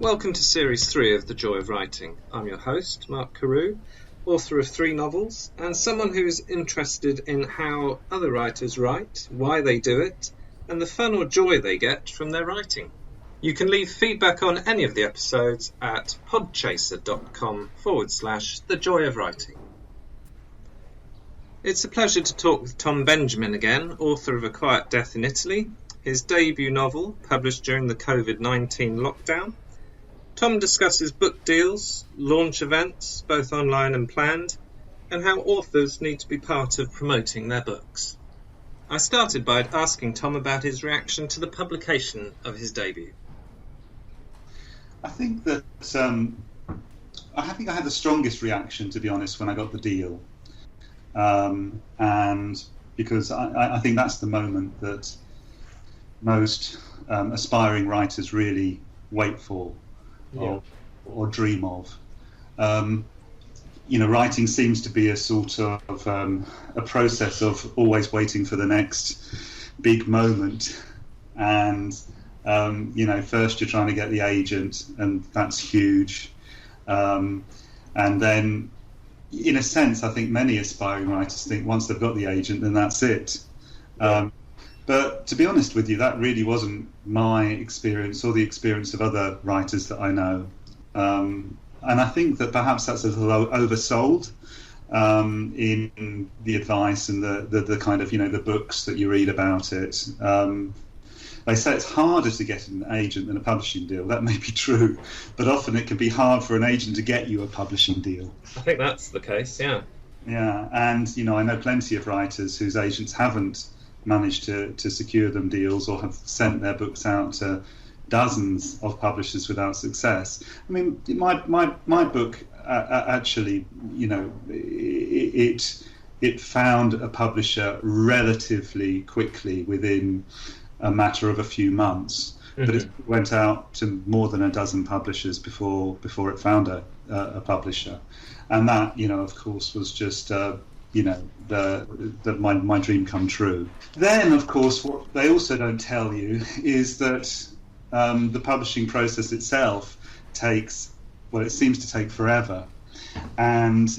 Welcome to Series 3 of The Joy of Writing. I'm your host, Mark Carew, author of 3 novels, and someone who is interested in how other writers write, why they do it, and the fun or joy they get from their writing. You can leave feedback on any of the episodes at podchaser.com/The Joy of Writing. It's a pleasure to talk with Tom Benjamin again, author of A Quiet Death in Italy, his debut novel published during the COVID-19 lockdown. Tom discusses book deals, launch events, both online and planned, and how authors need to be part of promoting their books. I started by asking Tom about his reaction to the publication of his debut. I think that I had the strongest reaction, to be honest, when I got the deal, and because I think that's the moment that most aspiring writers really wait for. Or dream of. Writing seems to be a sort of a process of always waiting for the next big moment, and first you're trying to get the agent, and that's huge, and then in a sense I think many aspiring writers think once they've got the agent then that's it. But to be honest with you, that really wasn't my experience or the experience of other writers that I know. And I think that perhaps that's a little oversold in the advice and the kind of, the books that you read about it. They say it's harder to get an agent than a publishing deal. That may be true, but often it can be hard for an agent to get you a publishing deal. I think that's the case, yeah. Yeah, and, I know plenty of writers whose agents haven't managed to secure them deals or have sent their books out to dozens of publishers without success. I mean, my book actually, it found a publisher relatively quickly within a matter of a few months, but it went out to more than a dozen publishers before it found a publisher, and that, of course, was just my dream come true. Then, of course, what they also don't tell you is that the publishing process itself it seems to take forever. And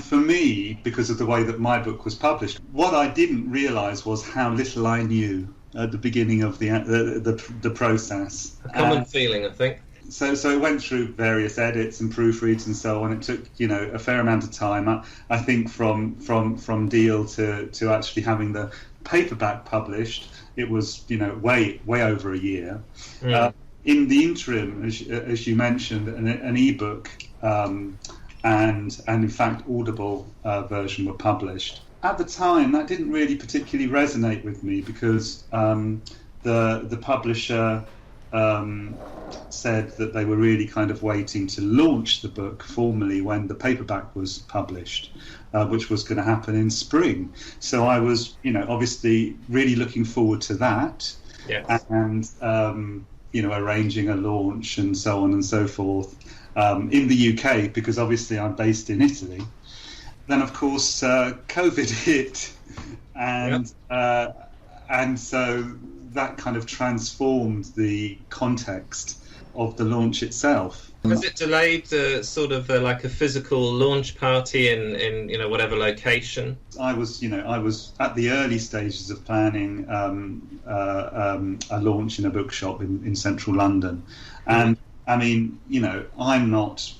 for me, because of the way that my book was published, what I didn't realise was how little I knew at the beginning of the process. A common feeling, I think. So it went through various edits and proofreads and so on. It took, a fair amount of time. I think from deal to actually having the paperback published, it was, way over a year. In the interim, as you mentioned, an ebook and in fact Audible version were published. At the time, that didn't really particularly resonate with me because the publisher said that they were really kind of waiting to launch the book formally when the paperback was published, which was going to happen in spring. So I was, obviously really looking forward to that. Yes. And, arranging a launch and so on and so forth in the UK, because obviously I'm based in Italy. Then, of course, COVID hit, and so that kind of transformed the context of the launch itself. Has it delayed the sort of like a physical launch party in whatever location? I was at the early stages of planning a launch in a bookshop in central London, and I mean, I'm not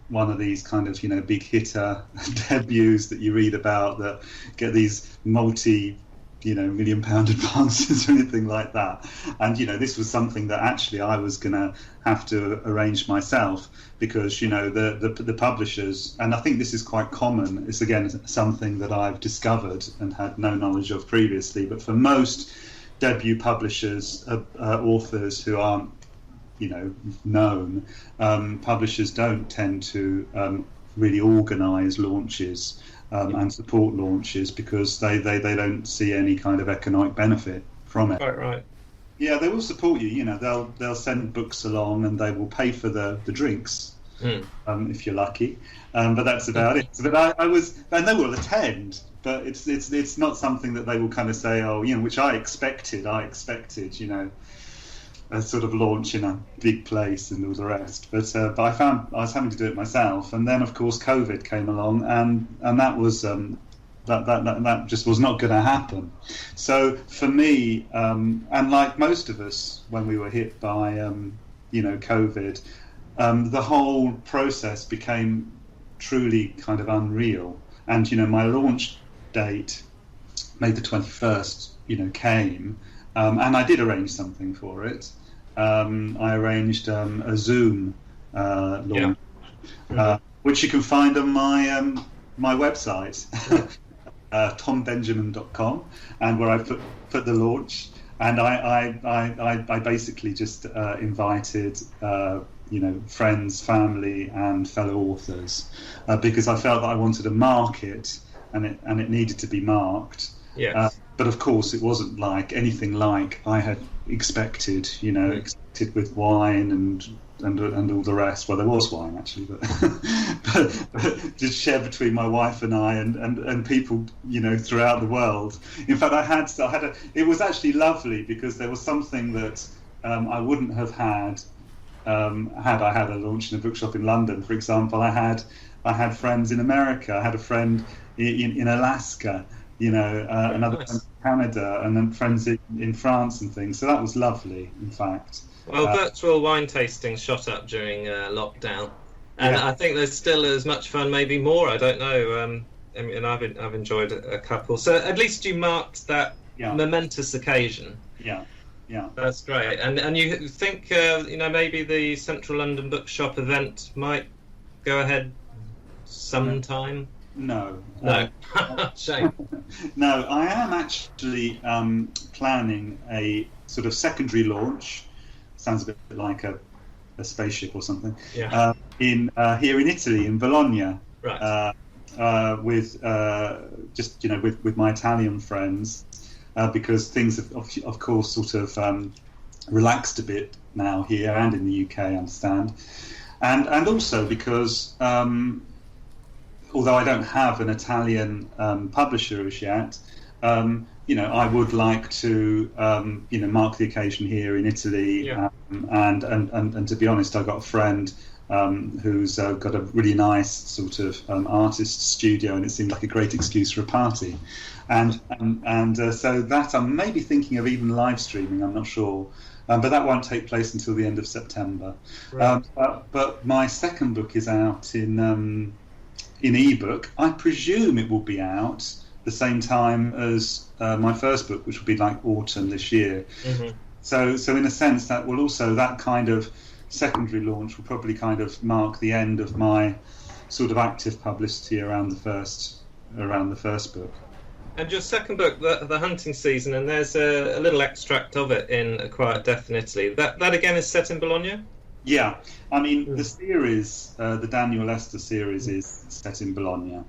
one of these kind of big hitter debuts that you read about that get these £1 million advances or anything like that. And this was something that actually I was going to have to arrange myself, because the publishers, and I think this is quite common, it's again something that I've discovered and had no knowledge of previously, but for most debut publishers, authors who aren't known, publishers don't tend to really organise launches and support launches, because they don't see any kind of economic benefit from it. Right. Yeah, they will support you. They'll send books along and they will pay for the drinks if you're lucky. But that's about it. But and they will attend. But it's not something that they will kind of say, which I expected. a sort of launch in a big place and all the rest. But I found I was having to do it myself, and then of course COVID came along, and that was that just was not going to happen. So for me, and like most of us when we were hit by COVID, the whole process became truly kind of unreal. And my launch date, May the 21st, came, and I did arrange something for it. I arranged a Zoom launch, which you can find on my website, tombenjamin.com, and where I put the launch. And I basically just invited friends, family, and fellow authors, because I felt that I wanted to mark it, and it needed to be marked. Yes. But of course, it wasn't like anything like I had expected. Expected with wine and all the rest. Well, there was wine actually, but but just shared between my wife and I and people throughout the world. In fact, I had it was actually lovely, because there was something that I wouldn't have had had I had a launch in a bookshop in London. For example, I had friends in America. I had a friend in Alaska. Another friend in Canada, and then friends in France and things. So that was lovely, in fact. Well, virtual wine tasting shot up during lockdown, and I think there's still as much fun, maybe more. I don't know. I've enjoyed a couple. So at least you marked that momentous occasion. Yeah. That's great. And you think maybe the Central London Bookshop event might go ahead sometime? No. Shame. No, I am actually planning a sort of secondary launch. Sounds a bit like a spaceship or something. Yeah. Here in Italy, in Bologna. Right. With with my Italian friends, because things have of course sort of relaxed a bit now here and in the UK, I understand, and also because although I don't have an Italian publisher as yet, I would like to mark the occasion here in Italy, and to be honest, I got a friend who's got a really nice sort of artist studio, and it seemed like a great excuse for a party, and so that I'm maybe thinking of even live streaming. I'm not sure, but that won't take place until the end of September. Right. But my second book is out in ebook. I presume it will be out the same time as my first book, which will be like autumn this year. Mm-hmm. So in a sense, that will also, that kind of secondary launch will probably kind of mark the end of my sort of active publicity around the first book. And your second book, the hunting season, and there's a little extract of it in A Quiet Death in Italy. That again is set in Bologna? Yeah, I mean, the series, the Daniel Lester series, is set in Bologna.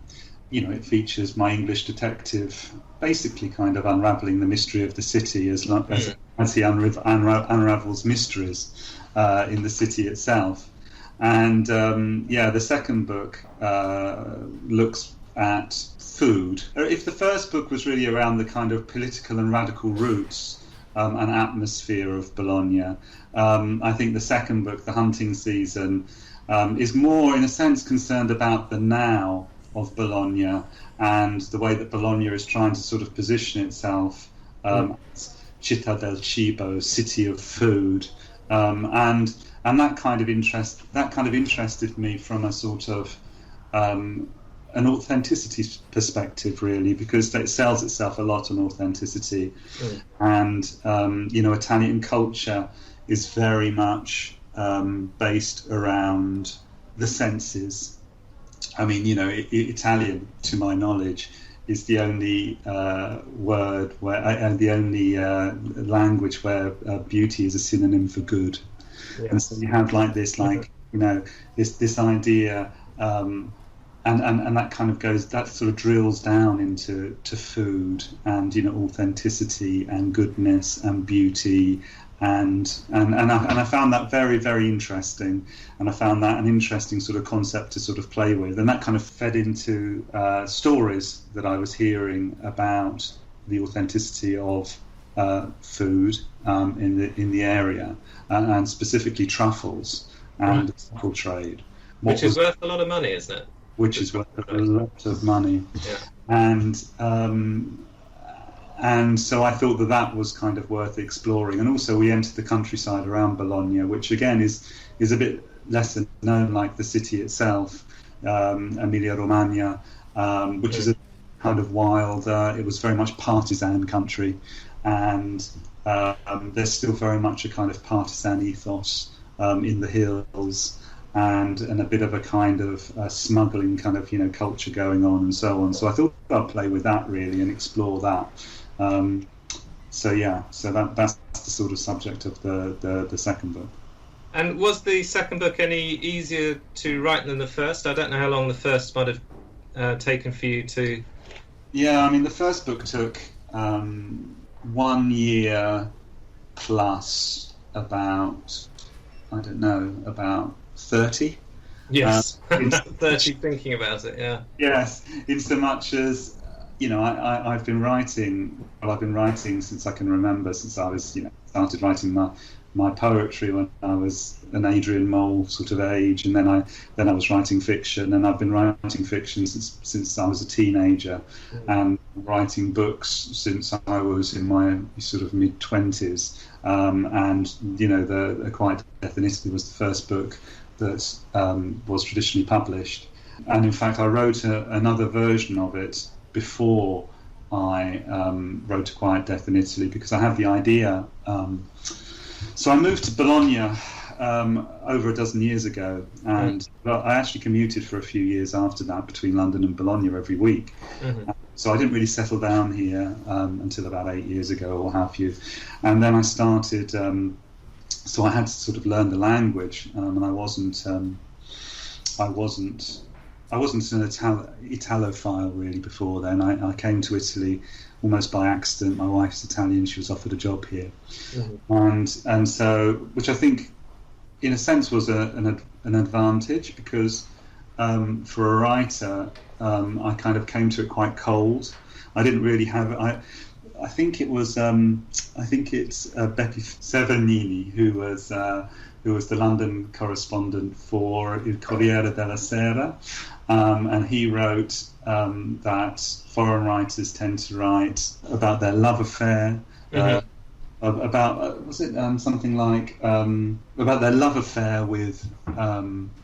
It features my English detective basically kind of unravelling the mystery of the city as he unravels mysteries in the city itself. And the second book looks at food. If the first book was really around the kind of political and radical roots and atmosphere of Bologna, I think the second book, The Hunting Season, is more, in a sense, concerned about the now of Bologna and the way that Bologna is trying to sort of position itself as Città del Cibo, city of food, and that kind of interested me from a sort of an authenticity perspective, really, because it sells itself a lot on authenticity, and Italian culture is very much based around the senses. I mean, Italian, to my knowledge, is the only word where the only language where beauty is a synonym for good. Yes. And so you have like this, this idea, and that kind of goes, that sort of drills down into food and authenticity and goodness and beauty. And I found that very, very interesting, and I found that an interesting sort of concept to sort of play with, and that kind of fed into stories that I was hearing about the authenticity of food in the area, and specifically truffles and the truffle trade, which is worth a lot of money, isn't it? Which is worth a lot of money, and so I thought that was kind of worth exploring. And also we entered the countryside around Bologna, which again is a bit less known, like the city itself, Emilia-Romagna, which is a kind of wild. It was very much partisan country, and there's still very much a kind of partisan ethos in the hills, and a bit of a kind of smuggling kind of culture going on and so on. So I thought I'd play with that really and explore that. So that's the sort of subject of the second book. And was the second book any easier to write than the first? I don't know how long the first might have taken for you to... Yeah, I mean, the first book took 1 year plus about 30. Yes, 30 thinking about it, yeah. Yes, in so much as, I've been writing since I can remember, since I was, started writing my poetry when I was an Adrian Mole sort of age, and then I was writing fiction, and I've been writing fiction since I was a teenager, and writing books since I was in my sort of mid-20s, and the A Quiet Death in Italy was the first book that was traditionally published, and in fact I wrote another version of it before I wrote A Quiet Death in Italy, because I had the idea. So I moved to Bologna over a dozen years ago, and I actually commuted for a few years after that between London and Bologna every week. Mm-hmm. So I didn't really settle down here until about 8 years ago, or have you. And then I started, so I had to sort of learn the language, and I wasn't an Italophile really before then. I came to Italy almost by accident. My wife's Italian; she was offered a job here, and so, which I think, in a sense, was an advantage, because for a writer, I kind of came to it quite cold. I didn't really have. I think it's Beppe Severnini who was the London correspondent for Il Corriere della Sera, and he wrote that foreign writers tend to write about their love affair, about was it something like about their love affair with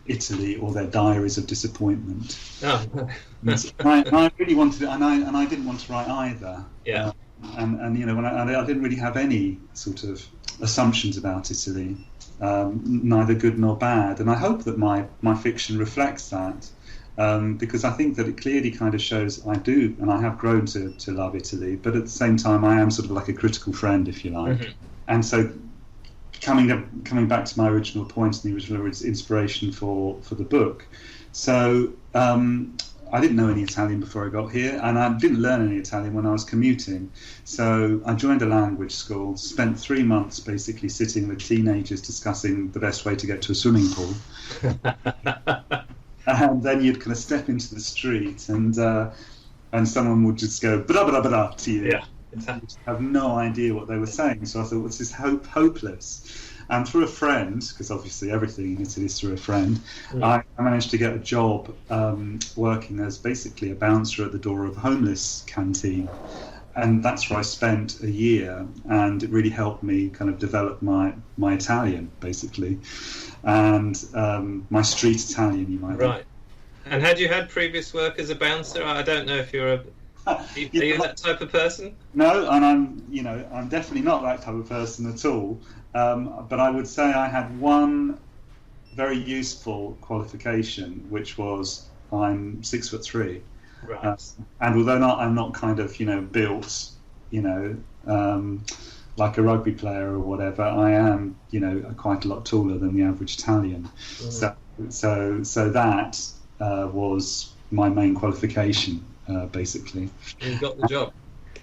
Italy, or their diaries of disappointment. Oh. I really wanted it, and I didn't want to write either. Yeah. And when I didn't really have any sort of assumptions about Italy, neither good nor bad, and I hope that my fiction reflects that, because I think that it clearly kind of shows I do, and I have grown to love Italy, but at the same time I am sort of like a critical friend, if you like. Mm-hmm. And so coming back to my original point and the original inspiration for the book, so I didn't know any Italian before I got here, and I didn't learn any Italian when I was commuting. So I joined a language school, spent 3 months basically sitting with teenagers discussing the best way to get to a swimming pool. And then you'd kind of step into the street, and someone would just go blah blah blah to you. Yeah. You have no idea what they were saying. So I thought, what's this hopeless? And through a friend, because obviously everything in Italy is through a friend, I managed to get a job working as basically a bouncer at the door of a homeless canteen. And that's where I spent a year, and it really helped me kind of develop my Italian, basically, and my street Italian, you might. Right. And had you had previous work as a bouncer? I don't know if you're are you that type of person? No, and I'm definitely not that type of person at all. But I would say I had one very useful qualification, which was I'm 6'3". Right. And although I'm not kind of built, like a rugby player or whatever, I am quite a lot taller than the average Italian. So that was my main qualification, basically. You got the job.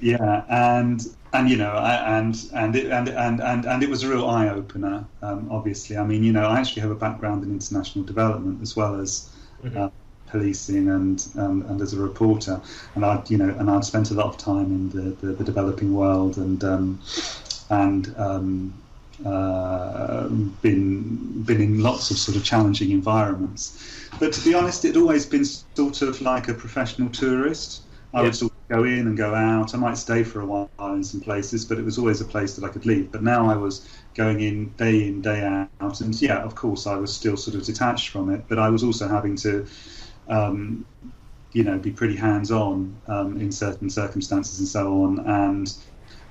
Yeah, and it was a real eye opener. Obviously, I mean, I actually have a background in international development as well as policing and as a reporter, and I'd spent a lot of time in the developing world and been in lots of sort of challenging environments. But to be honest, it'd always been sort of like a professional tourist. I would sort of go in and go out. I might stay for a while in some places, but it was always a place that I could leave. But now I was going in, day out. And yeah, of course, I was still sort of detached from it, but I was also having to, be pretty hands-on in certain circumstances and so on.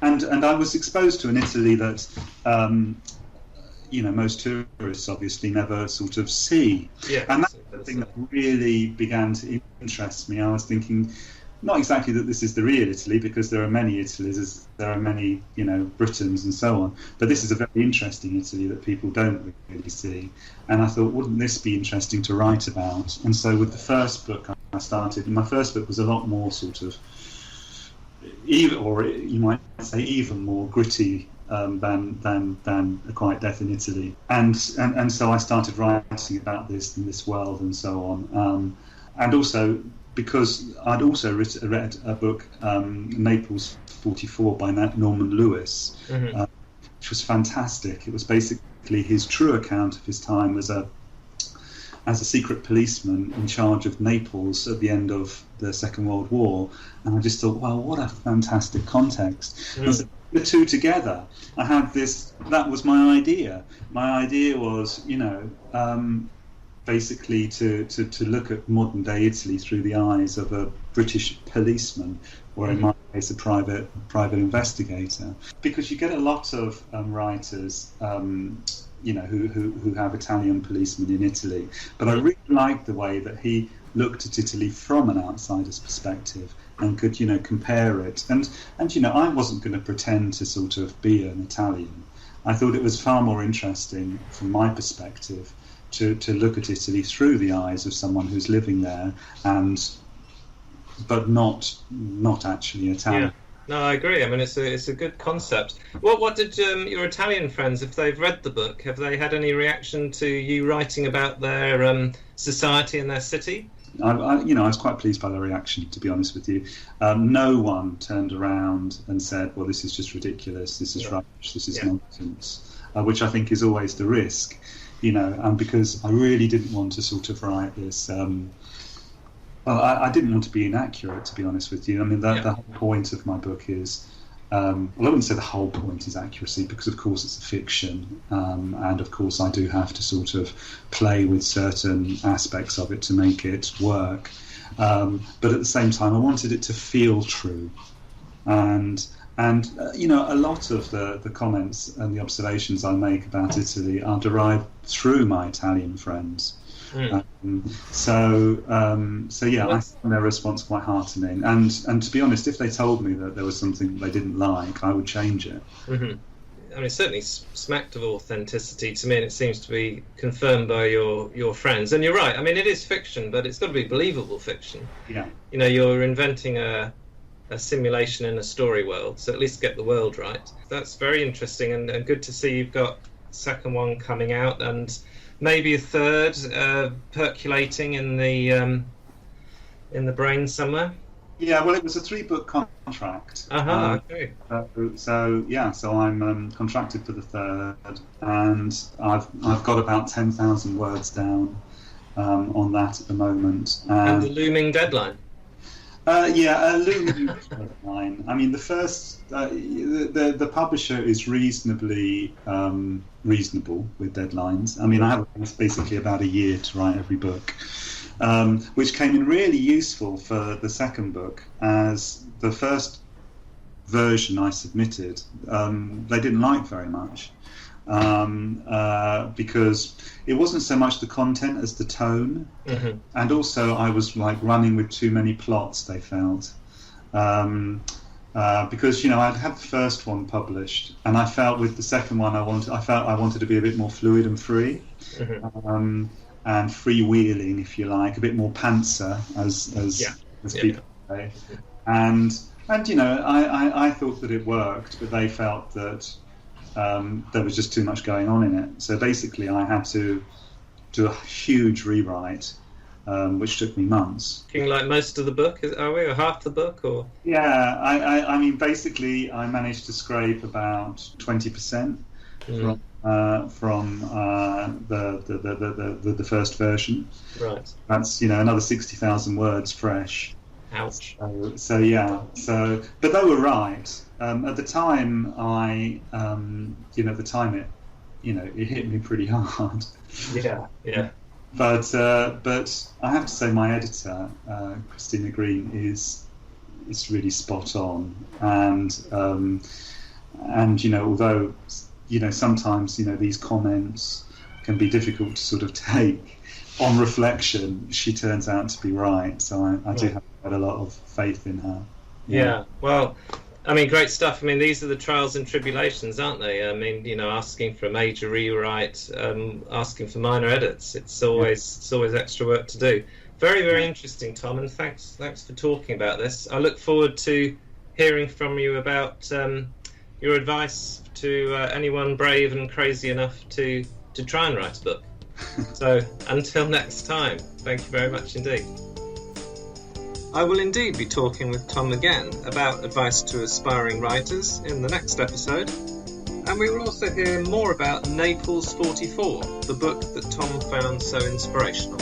And I was exposed to an Italy that, most tourists obviously never sort of see. Yeah, and that's the thing that really began to interest me. I was thinking, not exactly that this is the real Italy, because there are many Italys, there are many, Britons and so on. But this is a very interesting Italy that people don't really see. And I thought, wouldn't this be interesting to write about? And so with the first book I started, and my first book was a lot more sort of, you might say even more gritty than A Quiet Death in Italy. And so I started writing about this in this world and so on. And also, because I'd also read a book, Naples 44 by Norman Lewis, which was fantastic. It was basically his true account of his time as a secret policeman in charge of Naples at the end of the Second World War. And I just thought, well, what a fantastic context. And so the two together, I had this, that was my idea. My idea was, basically to look at modern day Italy through the eyes of a British policeman, or in my case a private investigator, because you get a lot of writers who have Italian policemen in Italy, but I really liked the way that he looked at Italy from an outsider's perspective and could compare it, and I wasn't going to pretend to sort of be an Italian. I thought it was far more interesting from my perspective to look at Italy through the eyes of someone who's living there, but not actually Italian. Yeah. No, I agree. I mean, it's a good concept. What did your Italian friends, if they've read the book, have they had any reaction to you writing about their society and their city? I was quite pleased by the reaction, to be honest with you. No one turned around and said, well, this is just ridiculous, this is rubbish, this is nonsense, which I think is always the risk. And because I really didn't want to sort of write this. I didn't want to be inaccurate, to be honest with you. I mean, the whole point of my book is, well, I wouldn't say the whole point is accuracy, because of course it's a fiction, and of course I do have to sort of play with certain aspects of it to make it work. But at the same time, I wanted it to feel true, and a lot of the comments and the observations I make about Italy are derived through my Italian friends. I found their response quite heartening. And to be honest, if they told me that there was something they didn't like, I would change it. Mm-hmm. I mean, it certainly smacked of authenticity to me, and it seems to be confirmed by your friends. And you're right. I mean, it is fiction, but it's got to be believable fiction. Yeah. You're inventing a simulation in a story world, so at least get the world right. That's very interesting, and good to see you've got second one coming out, and maybe a third percolating in the brain somewhere. Yeah, well, it was a 3-book contract. Okay. So I'm contracted for the third, and I've got about 10,000 words down on that at the moment. And the looming deadline. A looming deadline. I mean, the first, the publisher is reasonably reasonable with deadlines. I mean, I have basically about a year to write every book, which came in really useful for the second book, as the first version I submitted, they didn't like very much. Because it wasn't so much the content as the tone, and also I was like running with too many plots, they felt, because I'd had the first one published, and I felt with the second one I wanted to be a bit more fluid and free, and freewheeling, if you like, a bit more pantser, as people say, and I thought that it worked, but they felt that there was just too much going on in it. So basically I had to do a huge rewrite which took me months. Like most of the book, are we, or half the book, or? Yeah, I mean, basically, I managed to scrape about 20% from the first version. Right. That's another 60,000 words fresh. Ouch. So yeah. But they were right. At the time, it hit me pretty hard. Yeah. But I have to say, my editor, Christina Green, is really spot on, and although sometimes these comments can be difficult to sort of take, on reflection, she turns out to be right. So I do have quite a lot of faith in her. Yeah. Well, I mean, great stuff. I mean, these are the trials and tribulations, aren't they? I mean, asking for a major rewrite, asking for minor edits. It's always extra work to do. Very, very interesting, Tom, and thanks for talking about this. I look forward to hearing from you about your advice to anyone brave and crazy enough to try and write a book. So until next time, thank you very much indeed. I will indeed be talking with Tom again about advice to aspiring writers in the next episode, and we will also hear more about Naples 44, the book that Tom found so inspirational.